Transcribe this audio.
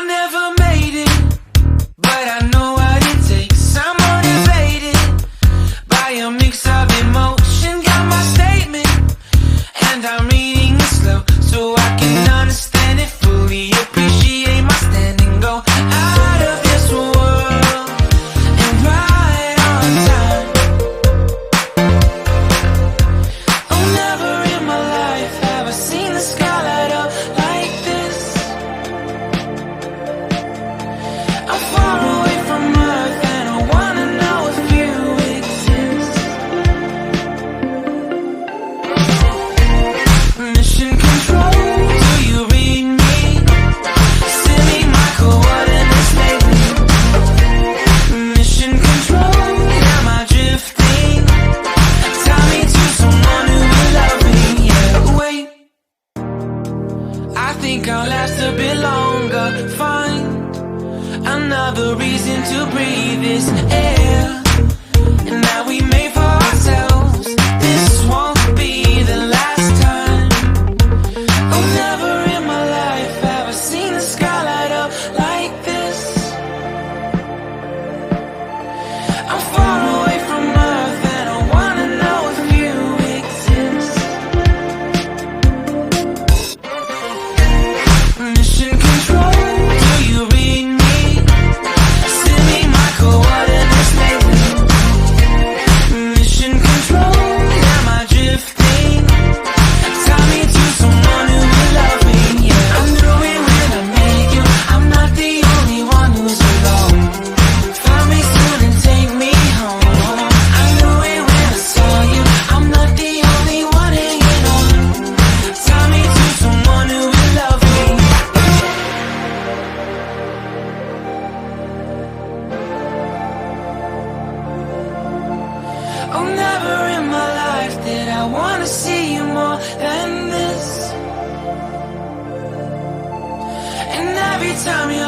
never made it, but I know what it takes. I'm motivated by a mix of emotion. Got my statement, and I'm reading it slow so I can understand it fully. Appreciate my standing, go out of this world and right on time. Oh, never in my life have I seen the sky light up like this. I'm far away from Earth and I wanna know if you exist. Mission control, do you read me? Send me my coordinates lately. Mission control, am I drifting? Tie me to someone who will love me. Yeah, wait, I think I'll last a bit longer. Find another reason to breathe this air, and that we made for ourselves. This won't be the last time. Oh, never in my life have I seen the sky light up like this. I'm far away from Earth and I wanna know if you exist. Mission control, do you read me? Send me my coordinates lately. Mission control, am I drifting? Tie me to someone who will love me. Yeah, I knew it when I met you. I'm not the only one who's alone. Find me soon and take me home. I knew it when I saw you. I'm not the only one hanging on. Tie me to someone who will love me. Oh, never in my life did I wanna see you more than this. And every time you